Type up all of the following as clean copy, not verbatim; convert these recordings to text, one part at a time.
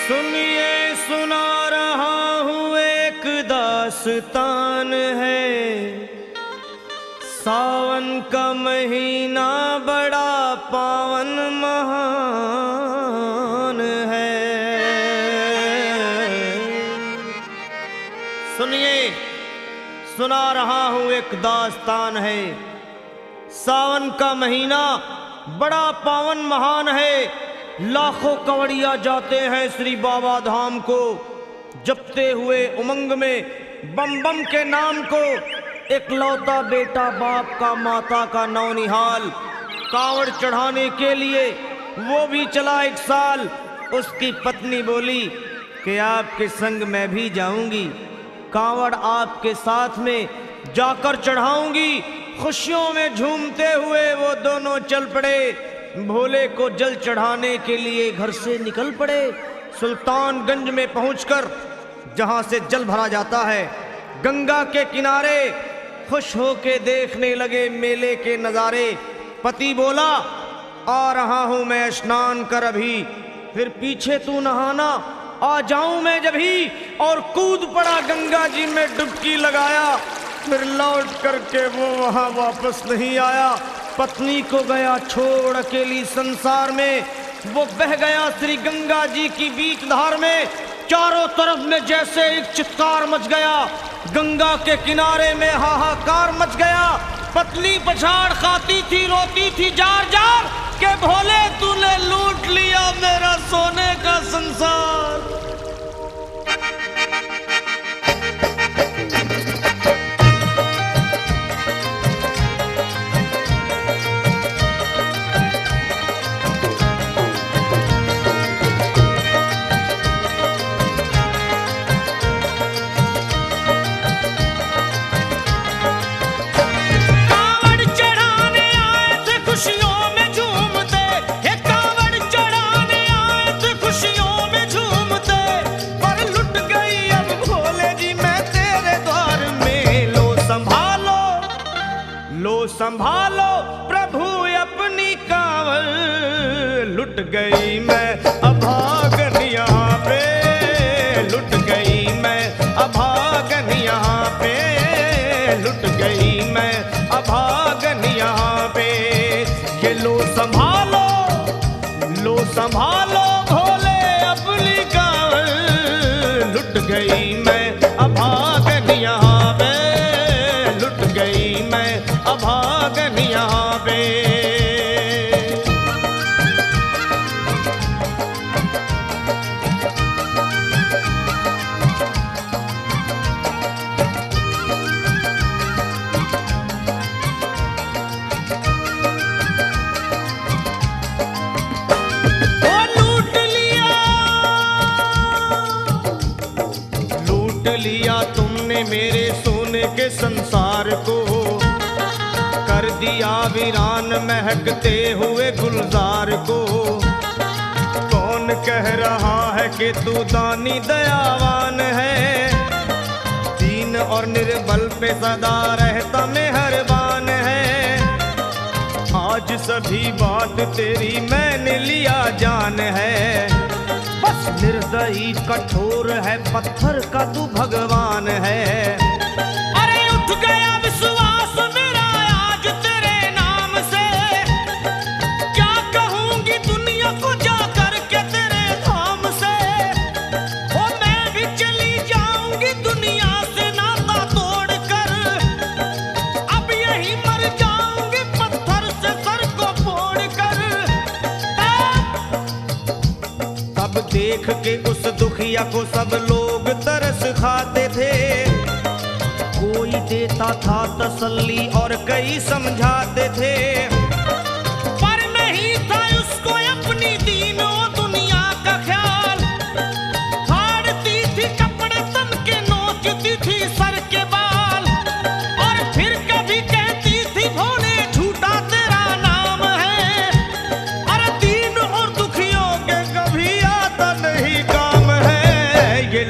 सुनिए सुना रहा हूँ एक दास्तान है। सावन का महीना बड़ा पावन महान है। सुनिए सुना रहा हूँ एक दास्तान है। सावन का महीना बड़ा पावन महान है। लाखों कवड़िया जाते हैं श्री बाबा धाम को, जपते हुए उमंग में बम बम के नाम को। एक लौता बेटा बाप का माता का नौनिहाल कांवड़ चढ़ाने के लिए वो भी चला एक साल। उसकी पत्नी बोली कि आपके संग मैं भी जाऊंगी, कांवड़ आपके साथ में जाकर चढ़ाऊंगी। खुशियों में झूमते हुए वो दोनों चल पड़े। भोले को जल चढ़ाने के लिए घर से निकल पड़े। सुल्तानगंज में पहुंचकर जहां से जल भरा जाता है, गंगा के किनारे खुश होके देखने लगे मेले के नजारे। पति बोला आ रहा हूं मैं स्नान कर अभी, फिर पीछे तू नहाना आ जाऊं मैं जभी। और कूद पड़ा गंगा जी में डुबकी लगाया। फिर लौट करके वो वहां वापस नहीं आया। पत्नी को गया छोड़ अकेली संसार में। वो बह गया श्री गंगा जी की बीच धार में। चारों तरफ में जैसे एक चित्कार मच गया, गंगा के किनारे में हाहाकार मच गया। पत्नी पछाड़ खाती थी, रोती थी जार जार के भोले तूने लूट लिया मेरा सोने का संसार। संभालो प्रभु अपनी कांवड़, लुट गई मैं अभागन यहाँ पे, लुट गई मैं अभागन यहाँ पे, लुट गई मैं अभागन यहाँ पे। ये लो संभालो भोले अपनी कांवड़, लुट गई मैं अभागन यहाँ पे, लुट गई मैं अभागन यहाँ पे। लूट लिया तुमने मेरे सोने के संसार को, कर दिया वीरान महकते हुए गुलजार को। कौन कह रहा है कि तू दानी दयावान है, दीन और निर्बल पे सदा रहता मेहरबान है। आज सभी बात तेरी मैंने लिया जान है, बस निर्दयी कठोर है पत्थर का तू भगवान है। अरे उठ गया विश्वास मेरा आज तेरे नाम से, क्या कहूंगी दुनिया को जा करके तेरे धाम से। ओ मैं भी चली जाऊंगी दुनिया से नाता तोड़कर, अब यही मर जाऊंगी पत्थर से सर को फोड़कर। तब देख के उस दुखिया को सब लोग तरस खाते थे। कोई देता था तसल्ली और कई समझाते थे, पर नहीं था उसको अपनी दीनों दुनिया का ख्याल। फाड़ती थी कपड़े तन के, नोचती थी सर के बाल, और फिर कभी कहती थी भोले झूठा तेरा नाम है। अरे दीन और दुखियों के कभी आता नहीं काम है। ये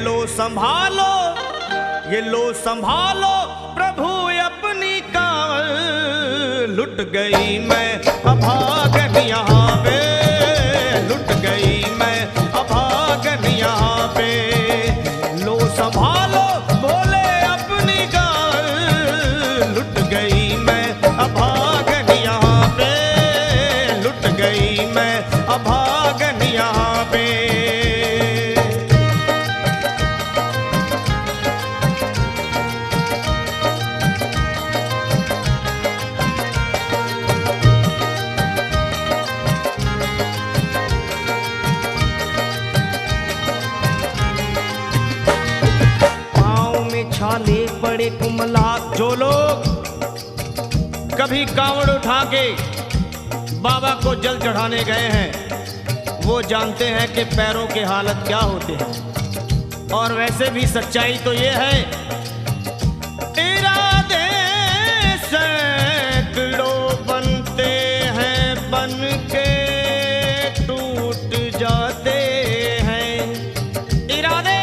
लो संभालो प्रभु अपनी कांवड़, लुट गई मैं अभागन यहाँ पे, लुट गई मैं अभागन यहाँ पड़े कुमला। जो लोग कभी कांवड़ उठा के बाबा को जल चढ़ाने गए हैं वो जानते हैं कि पैरों के हालत क्या होते हैं। और वैसे भी सच्चाई तो ये है, इरादे सैकड़ों बनते हैं बन के टूट जाते हैं। इरादे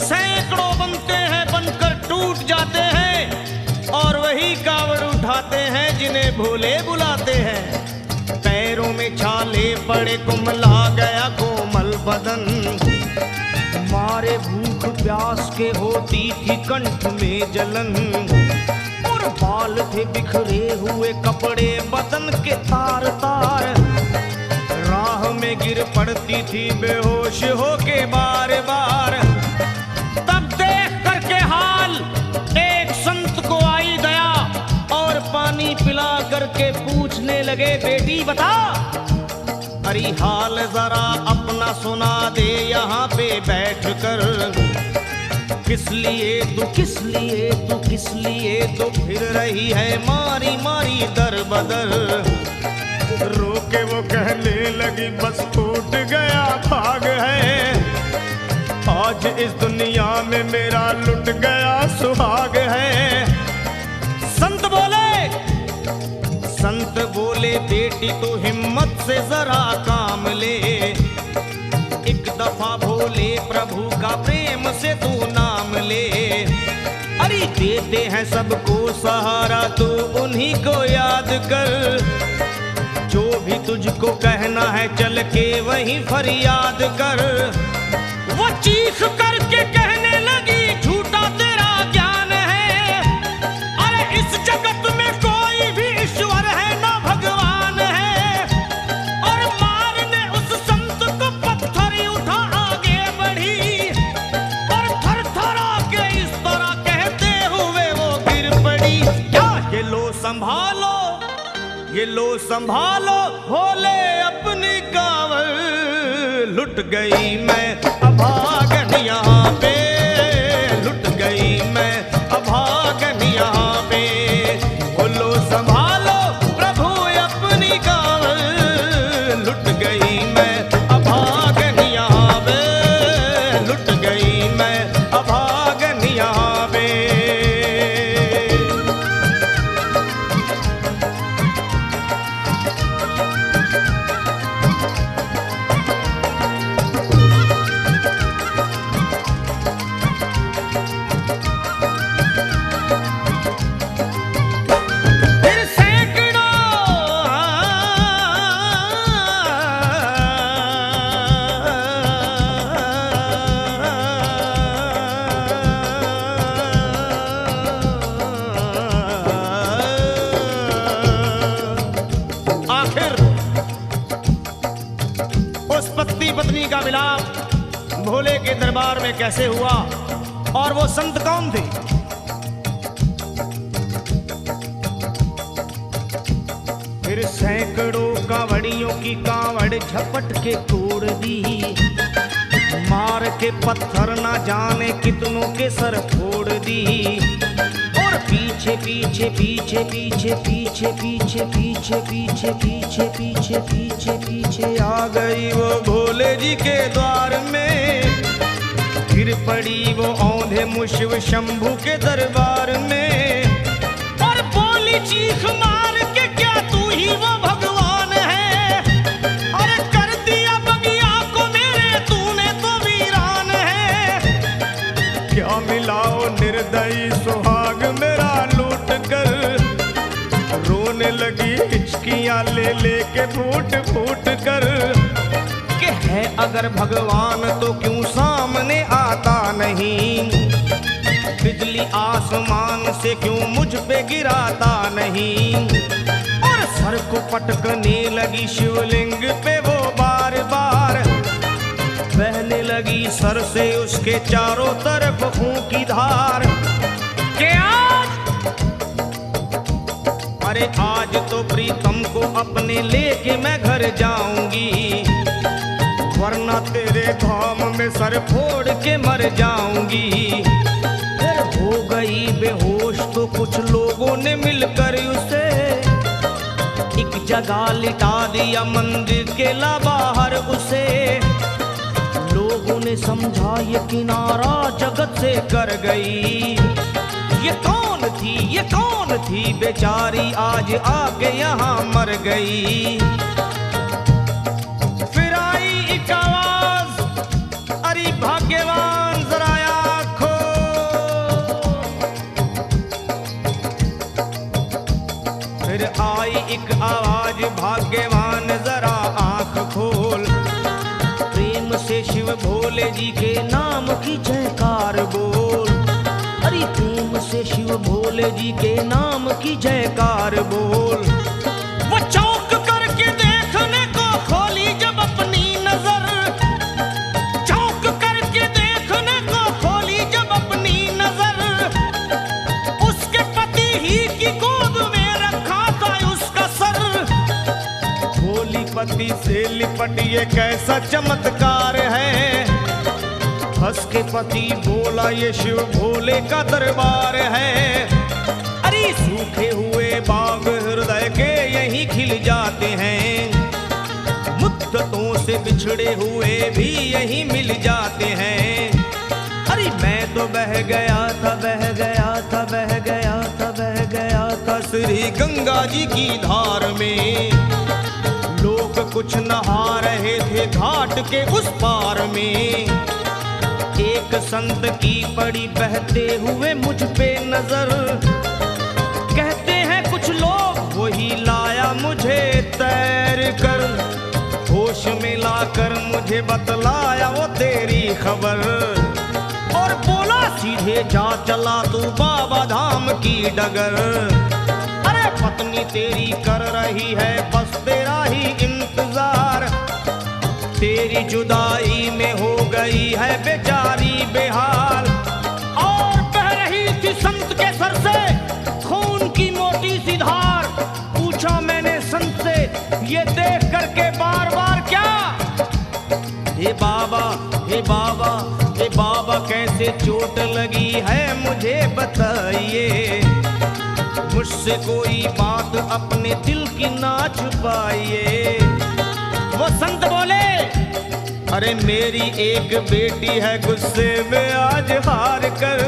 सैकड़ों बनते हैं बनकर टूट जाते हैं और वही कावड़ उठाते हैं जिन्हें भोले बुलाते हैं। पैरों में छाले पड़े कुमला गया कोमल बदन, मारे भूख प्यास के होती थी कंठ में जलन। और बाल थे बिखरे हुए कपड़े बदन के तार तार, राह में गिर पड़ती थी बेहोश होके बार बार। तब देख करके हाल एक संत को आई दया और पानी पिला करके पूछने लगे, बेटी बता अरे हाल जरा अपना सुना दे यहाँ पे बैठ कर। किस लिए तू किस लिए तू किस लिए तो फिर रही है मारी मारी दर बदर। रोके वो कहने लगी बस टूट गया भाग है, आज इस दुनिया में मेरा लुट गया सुहाग है। संत बोले बेटी तू हिम्मत से जरा काम ले, एक दफा भोले प्रभु का प्रेम से तू नाम ले। अरे देते हैं सबको सहारा तू उन्हीं को याद कर, जो भी तुझको कहना है चल के वहीं फरियाद कर। वो चीख करके कहने लगी झूठा तेरा ज्ञान है, अरे इस जगत में कोई भी ईश्वर है ना भगवान है। और मारने उस संत को पत्थर उठा आगे बढ़ी और थर थरा के इस तरह कहते हुए वो गिर पड़ी। क्या ये लो संभालो ये लो संभालो भोले अपनी कांवड़ लुट गई मैं अभागन यहाँ पे, लुट गई मैं अभागन यहाँ पे। बोलो संभालो प्रभु अपनी कांवड़ लुट गई मैं अभागन यहाँ पे, लुट गई मैं अभागन यहाँ पे। पत्नी का मिलाप भोले के दरबार में कैसे हुआ और वो संत कौन थे? फिर सैकड़ों कांवड़ियों की कांवड़ झपट के तोड़ दी, मार के पत्थर ना जाने कितनों के सर फोड़ दी। और पीछे पीछे पीछे पीछे पीछे पीछे पीछे पीछे पीछे पीछे पीछे पीछे आ गई वो भोले जी के द्वार में। गिर पड़ी वो औंधे मुशिव शंभू के दरबार में और बोली चीख मार के क्या तू ही वो भगवान है? अरे कर दिया बगिया को मेरे तूने तो वीरान है। क्या मिलाओ निर्दयी सुहाग मेरा लूट कर, रोने लगी हिचकियां ले लेके फूट फूट कर। कि है अगर भगवान तो क्यों सामने आता नहीं, बिजली आसमान से क्यों मुझ पे गिराता नहीं। और सर को पटकने लगी शिवलिंग पे वो बार बार, बहने लगी सर से उसके चारों तरफ खून की धार। के अरे आज तो प्रीतम को अपने लेके मैं घर जाऊंगी, वरना तेरे धाम में सर फोड़ के मर जाऊंगी। फिर हो गई तो कुछ लोगों ने मिलकर उसे एक जगह लिटा दिया मंदिर के ला बाहर उसे। लोगों ने समझा ये किनारा जगत से कर गई। ये कौन थी बेचारी आज आके यहाँ मर गई। फिर आई एक आवाज, अरे भाग्यवान जरा आँखो। फिर आई एक आवाज, भाग्यवान जरा आँख खोल। प्रेम से शिव भोले जी के नाम की जयकार बोल। अरे प्रेम से शिव भोले जी के नाम की जयकार बोल। वो चौंक करके देखने को खोली जब अपनी नजर, चौंक करके देखने को खोली जब अपनी नजर। उसके पति ही की गोद में रखा था उसका सर। भोली पति से लिपट ये कैसा चमत्कार है। हंस के पति बोला ये शिव भोले का दरबार है। अरे सूखे हुए बाग हृदय के यहीं खिल जाते हैं। मुद्दतों से बिछड़े हुए भी यहीं मिल जाते हैं। अरे मैं तो बह गया था, बह गया था, बह गया था, बह गया था श्री गंगा जी की धार में। लोग कुछ नहा रहे थे घाट के उस पार में। एक संत की पड़ी बहते हुए मुझ पे नजर। कहते हैं कुछ लोग वही लाया मुझे तैर कर। होश में लाकर मुझे बतलाया वो तेरी खबर। और बोला सीधे जा चला तू बाबा धाम की डगर। अरे पत्नी तेरी कर रही है बस तेरा ही इंतजार। तेरी जुदाई में हो गई है बेचारी बेहाल। और बह रही थी संत के सर से खून की मोटी सी धार। पूछा मैंने संत से ये देख करके बार बार क्या। हे बाबा, हे बाबा, हे बाबा कैसे चोट लगी है मुझे बताइए। मुझसे कोई बात अपने दिल की ना छुपाइए। वो संत बोले अरे मेरी एक बेटी है गुस्से में आज हार कर।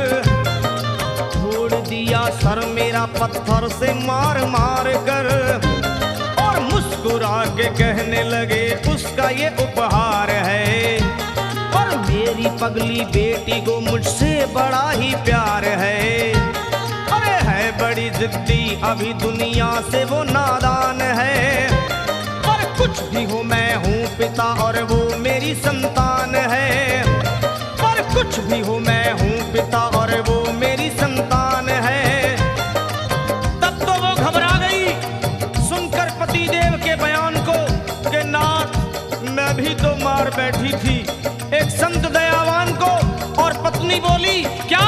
छोड़ दिया सर मेरा पत्थर से मार मार कर। और मुस्कुरा के कहने लगे उसका ये उपहार है। और मेरी पगली बेटी को मुझसे बड़ा ही प्यार है। अरे है बड़ी जिद्दी अभी दुनिया से वो नादान है। कुछ भी हो मैं हूँ पिता और वो मेरी संतान है। पर कुछ भी हो मैं हूँ पिता और वो मेरी संतान है। तब तो वो घबरा गई सुनकर पतिदेव के बयान को कि नाथ मैं भी तो मार बैठी थी एक संत दयावान को। और पत्नी बोली क्या।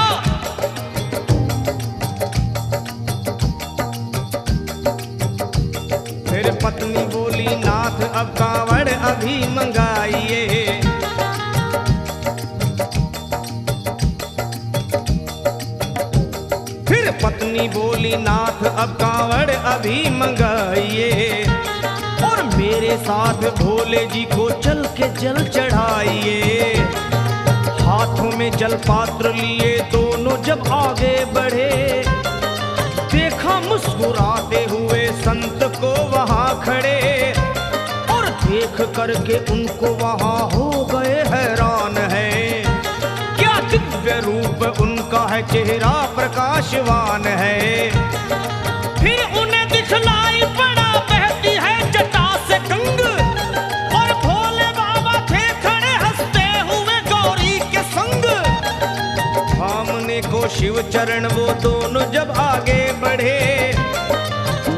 फिर पत्नी बोली नाथ अब कांवड़ अभी मंगाइए। फिर पत्नी बोली नाथ अब कांवड़ अभी मंगाइए। और मेरे साथ भोले जी को चल के जल चढ़ाइए। हाथों में जल पात्र लिए दोनों जब आगे बढ़े। देखा मुस्कुराते हुए संत को वहां खड़े। और देख करके उनको वहां हो गए हैरान है। क्या दिव्य रूप उनका है, चेहरा प्रकाशवान है। फिर उन्हें दिखलाई पड़ा बहती है जटा से गंग। और भोले बाबा थे खड़े हंसते हुए गौरी के संग। सामने को शिव चरण वो दोनों जब आगे बढ़े।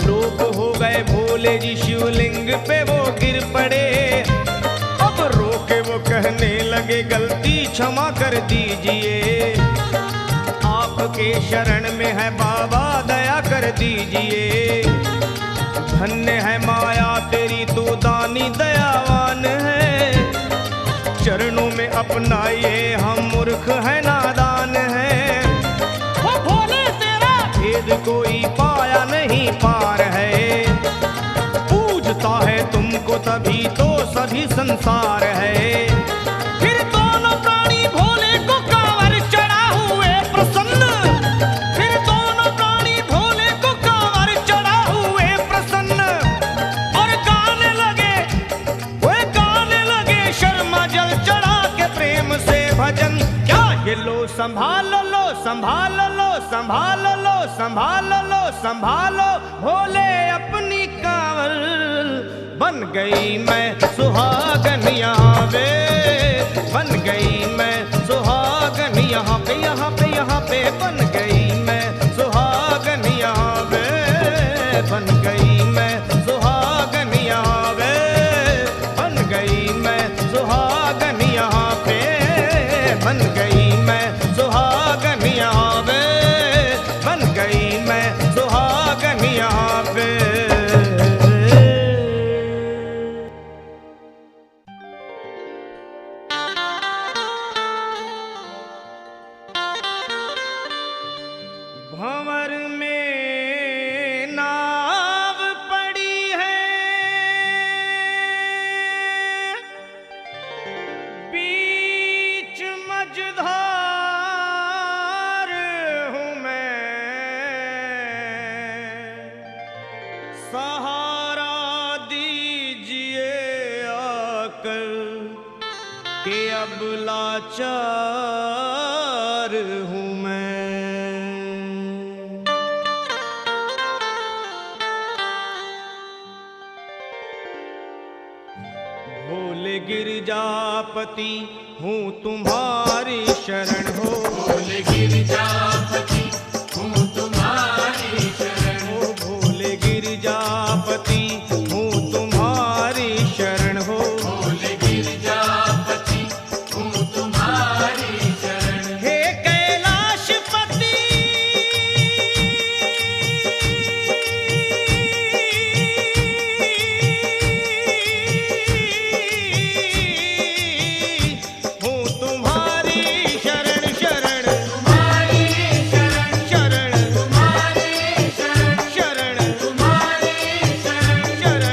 लोग हो गए भोले जी शिवलिंग पे वो गिर पड़े। अब रोके वो कहने लगे गलती क्षमा कर दीजिए। आपके शरण में है बाबा दया कर दीजिए। धन्य है माया तेरी तू दानी दयावान है। चरणों में अपनाइए हम मूर्ख है नादान है। वो भोले तेरा भेद देखो तभी तो सभी संसार है। फिर दोनों प्राणी भोले को कांवर चढ़ा हुए प्रसन्न, फिर दोनों प्राणी भोले को कांवर चढ़ा हुए प्रसन्न, और गाने लगे, वे गाने लगे शर्मा जल चढ़ा के प्रेम से भजन। क्या ये लो संभाल लो, संभाल लो, संभाल लो, संभाल लो, संभालो भोले अपनी कांवर, बन गई मैं सुहागन यहाँ पे, बन गई मैं सुहागन यहाँ पे, यहाँ पे, यहाँ पे बन गई मैं सुहागन यहाँ पे, बन गई मैं सुहागन यहाँ पे, बन गई मैं सुहागन यहाँ पे, बन गई मैं सुहागन यहाँ पे, बन गई मैं सुहागन यहाँ पे। भंवर में नाव पड़ी है, बीच मझधार हूँ मैं, सहारा दीजिए आकर के अब लाचार हूँ मैं। भोले गिरजापति हूँ तुम्हारी शरण हो, भोले गिरजापति हूँ तुम्हारी शरण हो, भोले गिरजापति हूँ तुम्हारी शरण हो, भोले गिरजापति हूँ तुम्हारी शरण। हे कैलाशपति हूँ तुम्हारी शरण, शरण तुम्हारी शरण, शरण तुम्हारी शरण, शरण तुम्हारी शरण, शरण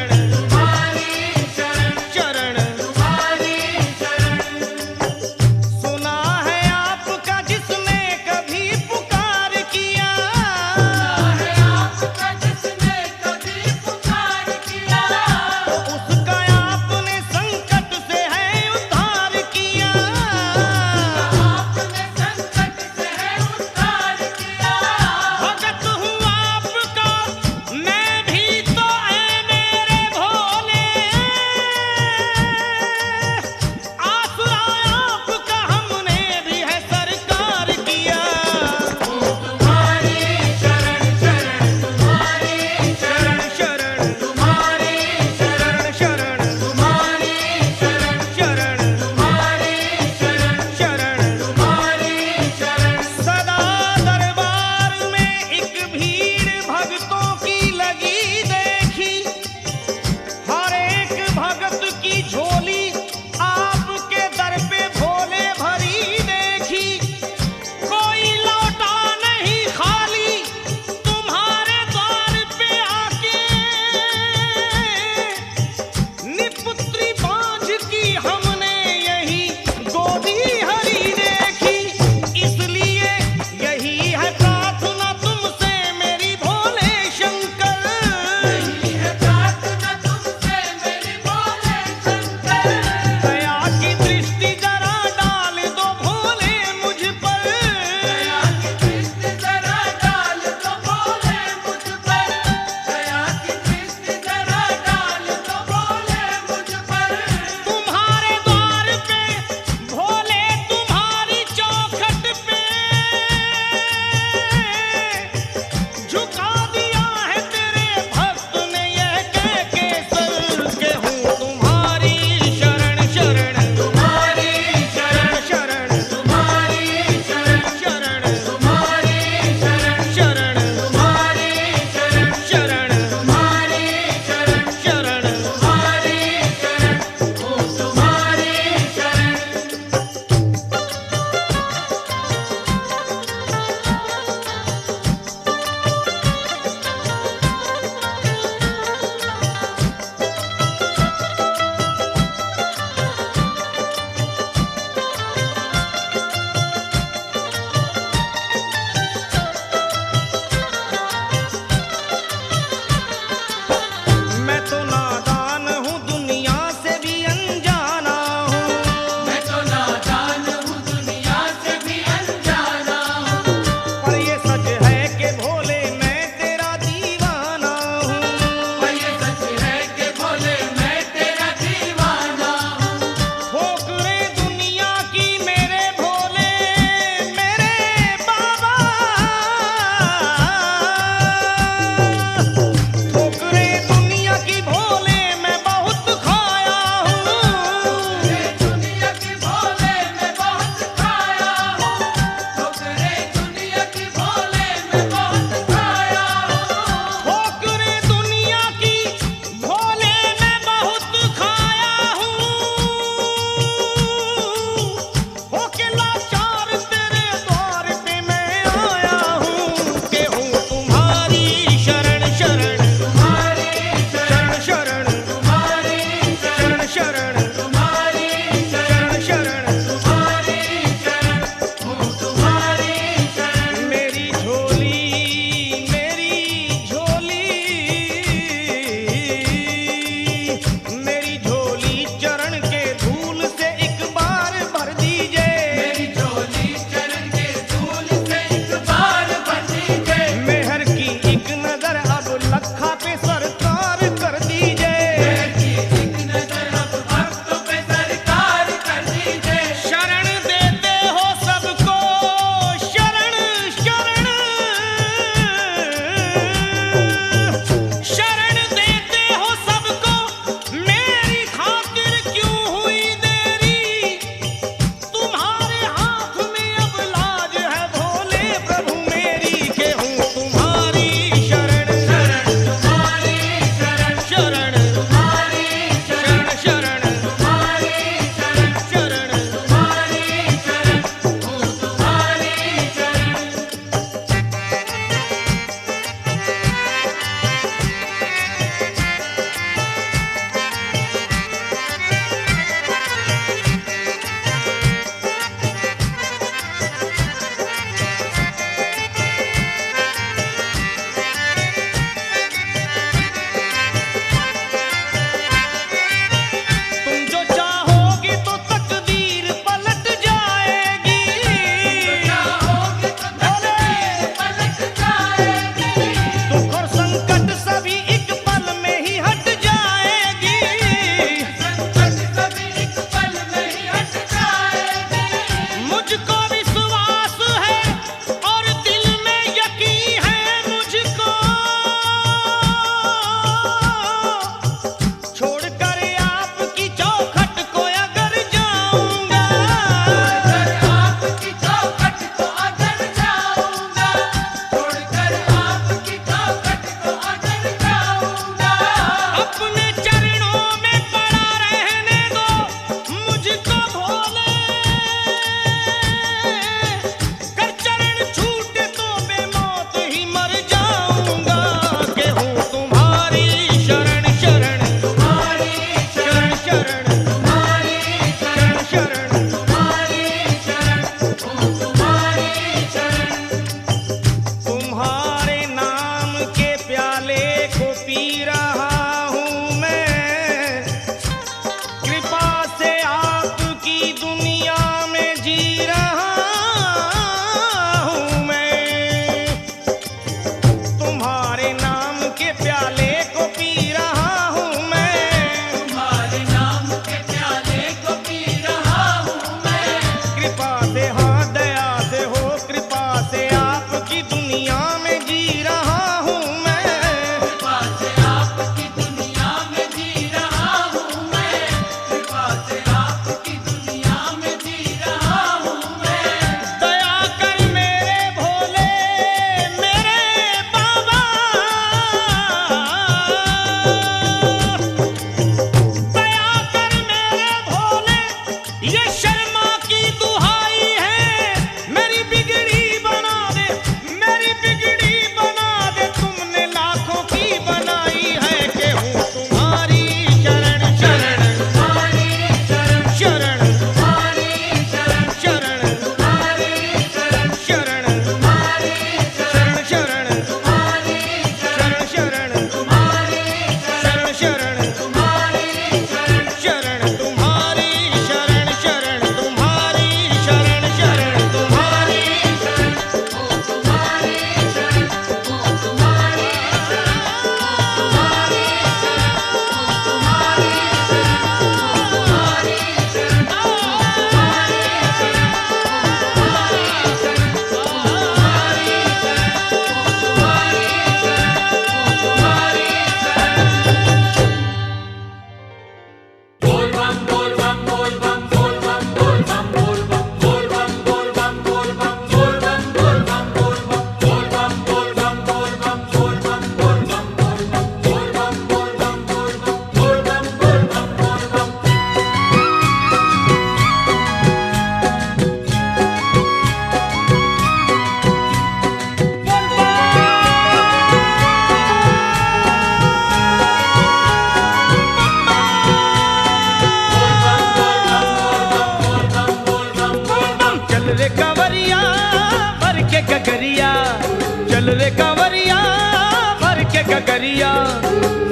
गगरिया,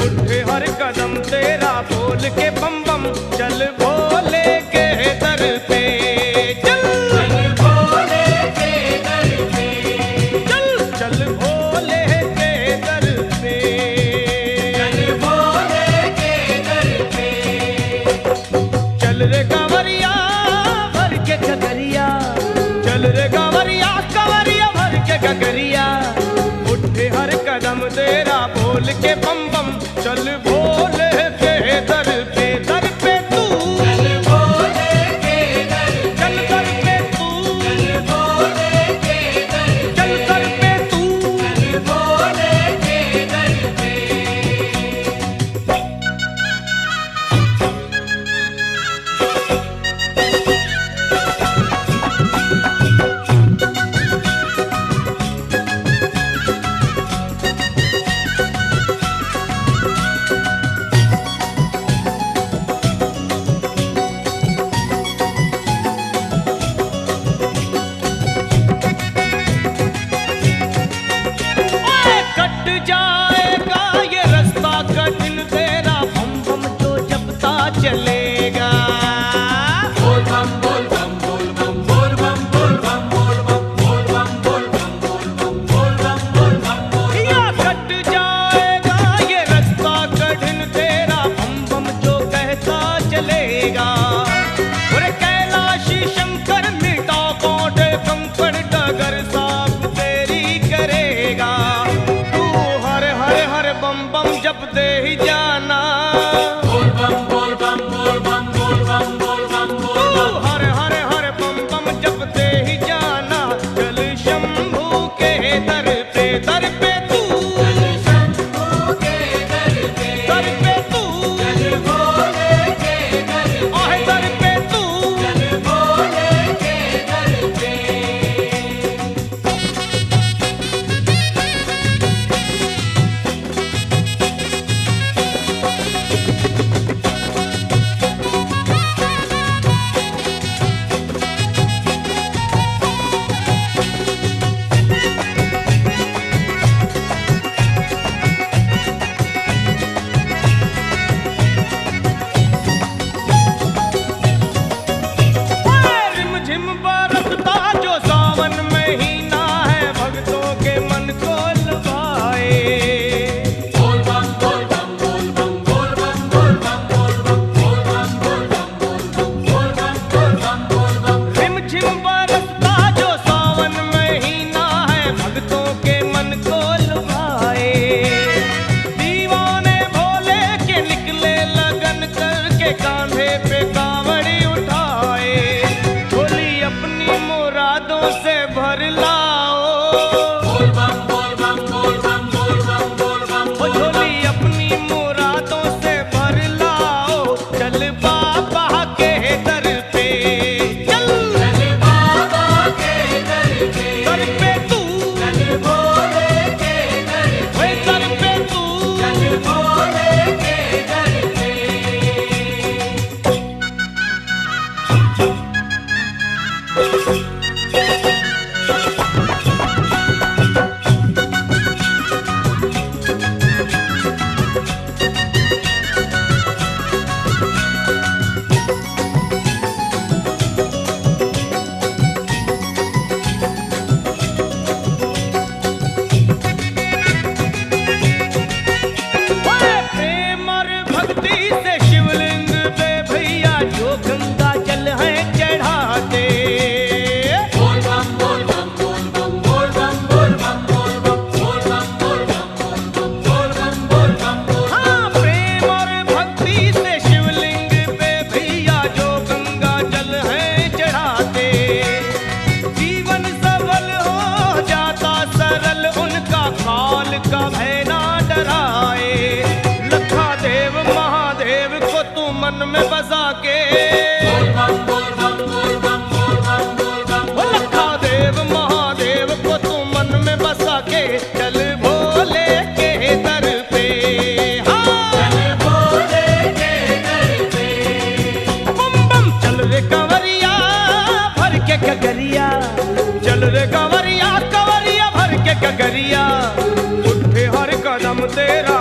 उठे हर कदम तेरा बोल के बम बम, चल भोले के दर पे चल, चल भोले के दर पे, चल चल भोले के दर पे, चल भोले के दर पे। चल रे कांवरिया भर के गगरिया, चल रे कांवरिया कांवरिया भर के गगरिया, उठे हर कदम तेरा बोल के बम बम, चल भोले के दर पे तू, चल भोले के दर चल दर पे तू, चल भोले के दर चल दर पे तू। चल भोले के दर पे। ओए कट जाएगा ये रास्ता कठिन तेरा, बम बम जो जपता चलेगा। बोल बम बोल बम बोल बम बोल बम बोल बम बोल बम बोल बम बोल बम बोल बम बोल बम बोल बम बोल। या कट जाएगा ये रास्ता कठिन तेरा, बम बम जो कहता चलेगा। अरे कैलाशी शंकर मिटा कोटे कंकड़ डगर साफ तेरी करेगा। तू हर हर हर बम बम जप दे ही जाना, बोल बम बोल बम बोल बम बोल बम बोल बम तू बोल बम। हर हर हर बम बम जप दे ही जाना, चल शंभू के दर पे तू, चल शंभू के दर पे, दर पे तू, चल भोले के दर पे, आहे दर पे तू। चल भोले के दर पे। रिमझिम बरसता जो सावन महीना है, भक्तों के मन को लुभाए। बोल बम बोल बम बोल बम बोल बम बोल बम बोल बम बोल बम बोल बम बोल बम बोल बम बोल बम बोल बम। रिमझिम बरसता जो सावन महीना है, भक्तों के मन को लुभाए। दीवाने भोले के निकले लगन करके, कांधे पे कांवड़ी उठाए। झोली अपनी मुरादों से भर लाओ, बोल बम बोल बम बोल बम बोल बम बोल बम ओ बोल बम। झोली अपनी मुरादों से भर लाओ, चल बाबा के दर पे चल, चल बाबा के दर पे, दर पे तू, चल भोले के दर पे, ओए दर पे तू। चल भोले के दर पे। ओए प्रेम और भक्ति से शिवलिंग पे भैया जो गंगा जल है चढ़ाते। बोल बम बोल बम बोल बम बोल बम बोल बम बोल बम बोल बम बोल बम बोल बम बोल बम बोल बम। हाँ प्रेम और भक्ति से शिवलिंग पे भैया जो गंगा जल है चढ़ाते। जीवन सफल हो जाता सरल उनका, काल का भय ना डराए। लखा देव महादेव को तू मन में बसा के, बोल बम बोल बम बोल बम बोल बम बोल बम। ओ लखा देव महादेव को तू मन में बसा के, चल भोले के दर पे। हाँ चल भोले के दर पे, बम बम चल रे कंवरिया भर के गगरिया, चल रे कंवरिया कंवरिया भर के गगरिया, उठे हर कदम तेरा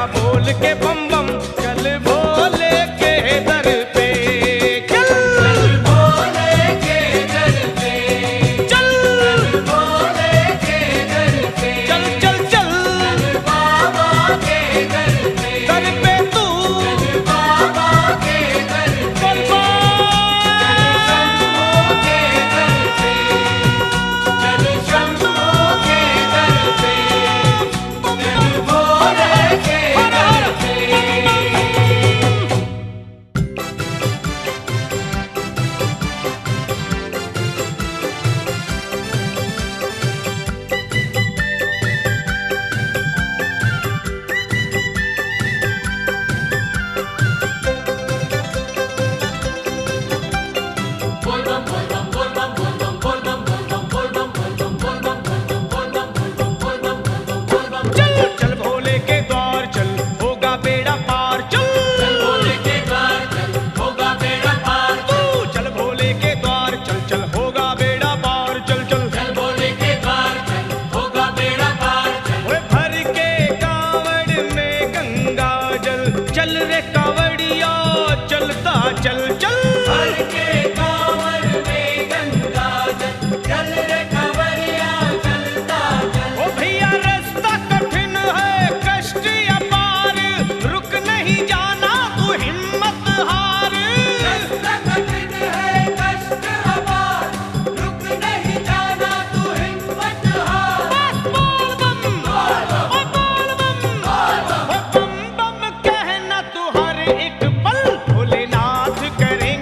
चल चल भर के कांवर में गंगा जल, चल रे खबरिया चलता चल। ओ भैया रास्ता कठिन है कष्ट अपार, रुक नहीं जाना तू हिम्मत हार। रास्ता कठिन है कष्ट अपार, रुक नहीं जाना तू हिम्मत हार। बोल बम ओ बोल बम ओ बम बम कहना तू हर एक पल भोलेनाथ करे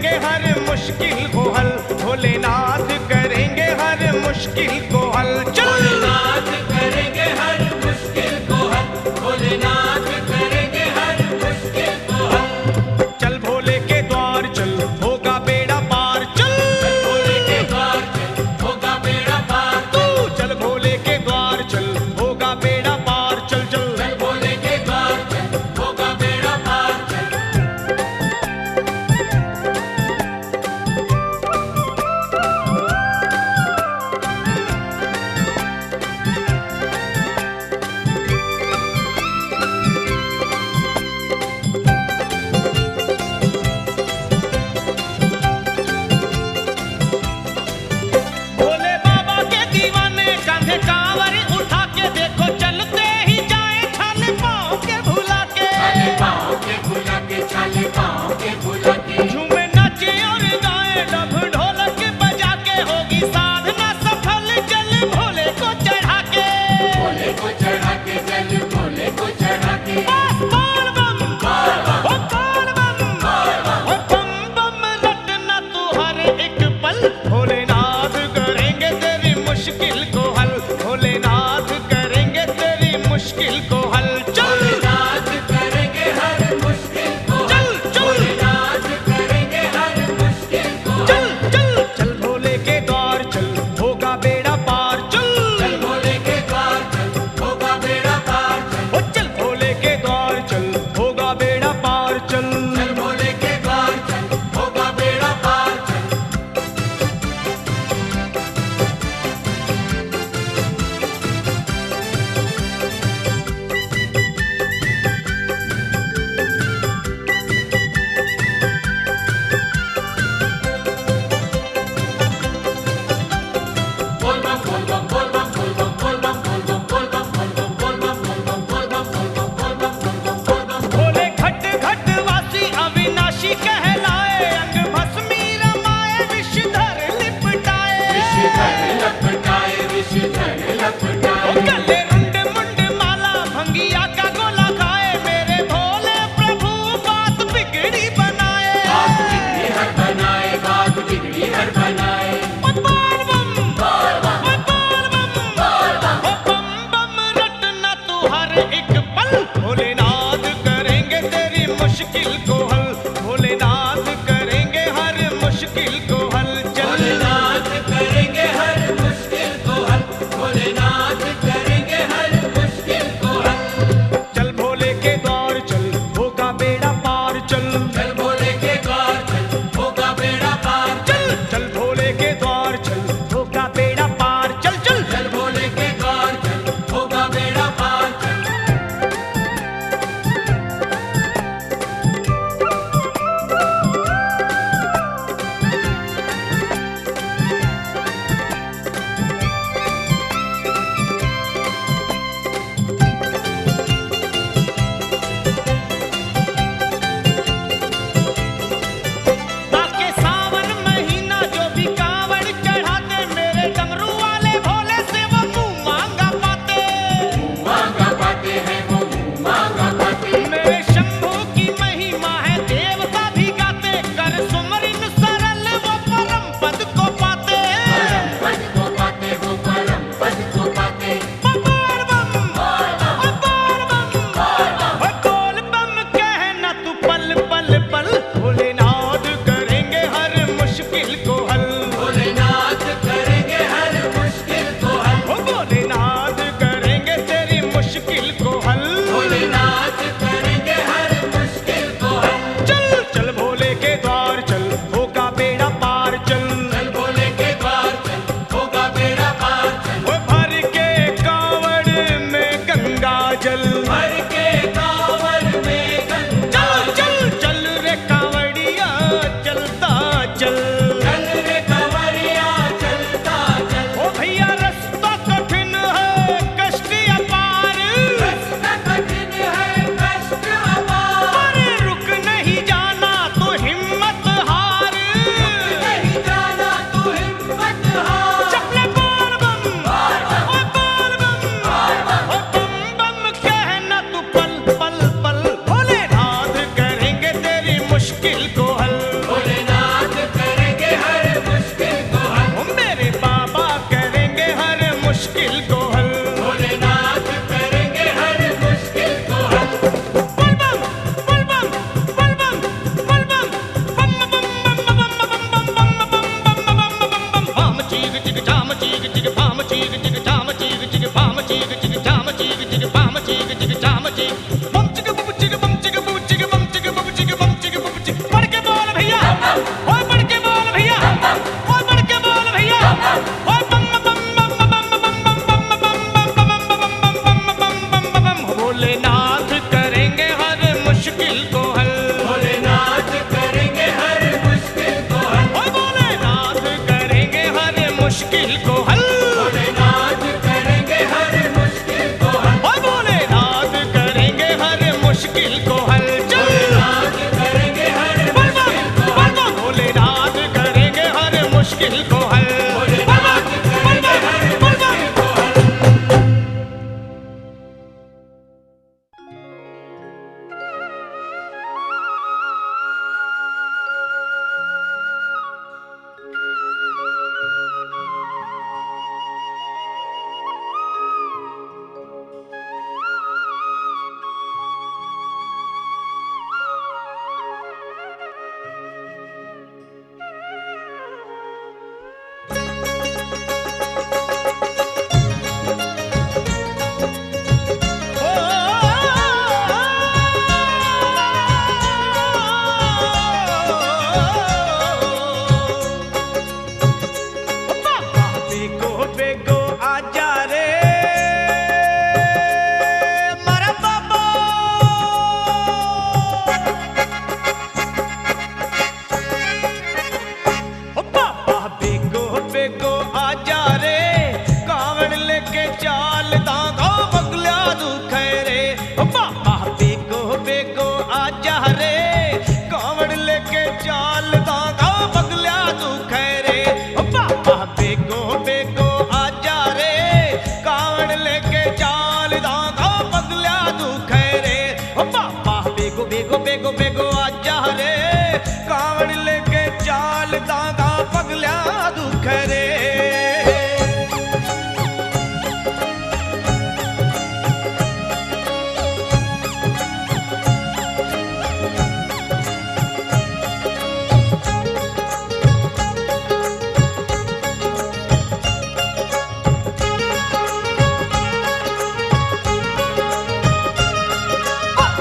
दुख रे।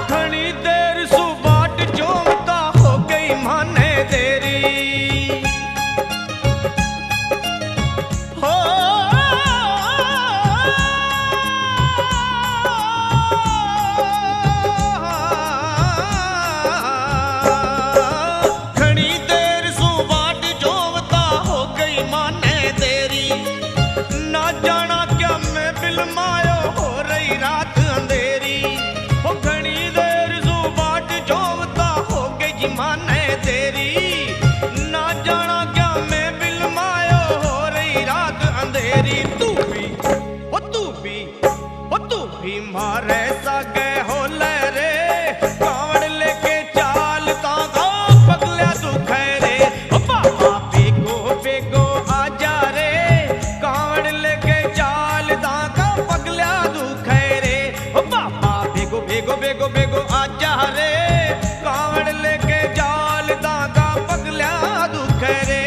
घणी देर सुबाट जोमता हो गई माने देरी हो। घणी देर सुबाट जोमता हो गई माने देरी। ना जाना क्या मैं बिलमायो हो रही रात अंधेरी। हो घणी देर सुबाट जोमता हो गई माने देरी। ना जाना क्या मैं बिलमायो हो रही रात अंधेरी। तू भी हो तू भी हो तू भी मारे सागे हो ले रे। कावड़ लेके चाल तागा पगला दुख रे। ओ बाबा बेगो बेगो आजा रे। कावड़ लेके चाल तागा पगला दुख रे। ओ बाबा बेगो बेगो बेगो बेगो आजा रे। कावड़ लेके चाल तागा पगला दुख रे।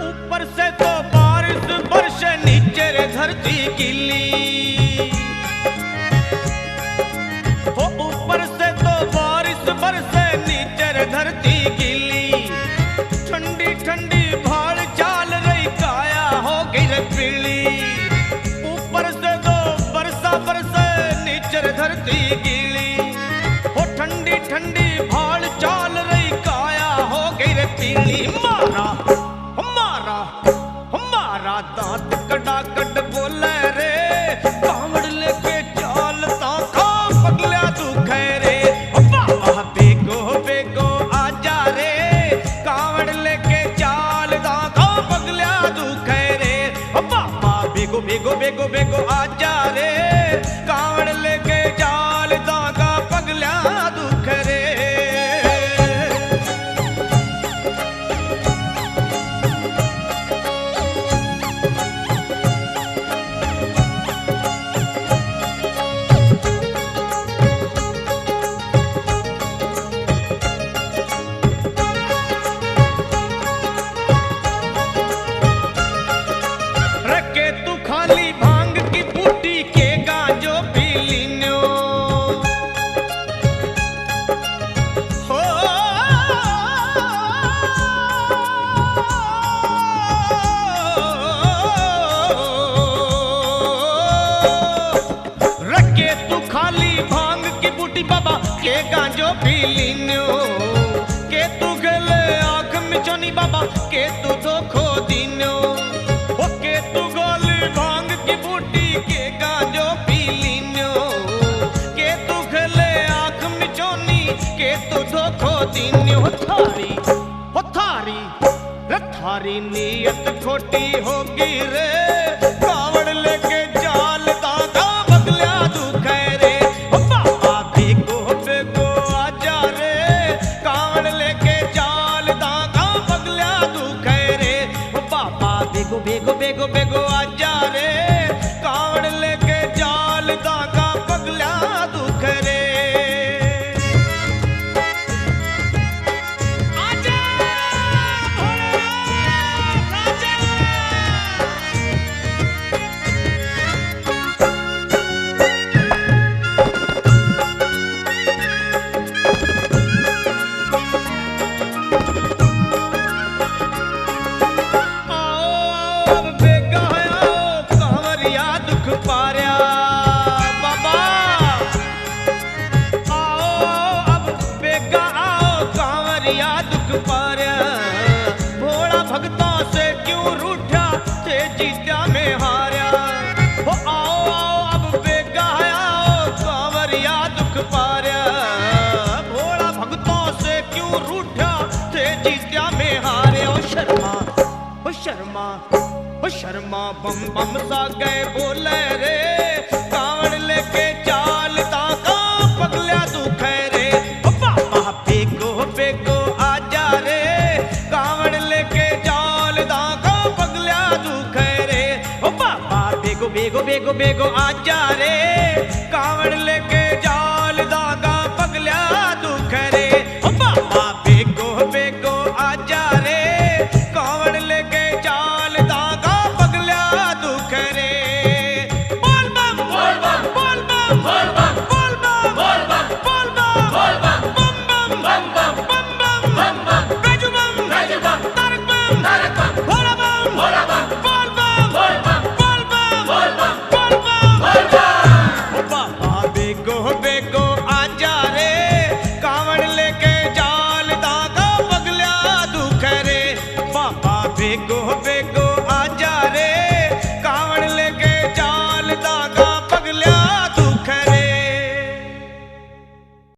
ऊपर से तो बारिश बरसे नीचे रे धरती गिली। हो ऊपर से तो बारिश बरसे नीचे रे धरती गिली। ठंडी ठंडी भाड़ चाल रही काया हो गई रे पीली। ऊपर से तो बरसा बरसे नीचे रे धरती गिली। हो ठंडी ठंडी भाड़ चाल रही काया हो गई रे पीली। मारा हमारा हमारा दांत कड़ा कट बोले रे। कावड़ लेके चाल ताका पगला दुख रे। ओ बाबा बेगो बेगो आजा रे। कावड़ लेके चाल ताका पगला दुख रे। ओ बाबा बेगो बेगो बेगो बेगो आजा रे। कावड़ लेके चाल ताका पगला दुख रे। रखे तू खाली भांग की बूटी के गांजो पी लीनो। हो रखे तू खाली भांग की बूटी बाबा के गांजो पी लीनो। के तू गले आंख मिचोनी बाबा के तू धोखो दीनो। ओ के तू गोली भांग की बूटी के गांजो पी लीनो। के तू गले आंख मिचोनी के तू धोखो दीनो। हो थारी रे थारी नीयत खोटी होगी रे। कावड़ लेके चाल तागा पगला दुख रे। ओ बाबा बेगो बेगो आजा रे। कावड़ लेके चाल तागा पगला दुख रे। ओ बाबा बेगो बेगो बेगो बेगो आजा रे। कावड़ लेके चाल तागा पगला दुख रे। आजा भोलेनाथ आजा। शर्मा बम बम सा गए बोले रे, कावड़ लेके चाल ताका पगल्या दुख है रे। ओ बाबा बेगो बेगो आजा रे, कावड़ लेके चाल ताका पगल्या दुख है रे। ओ बाबा बेगो बेगो बेगो बेगो आजा रे, कावड़ लेके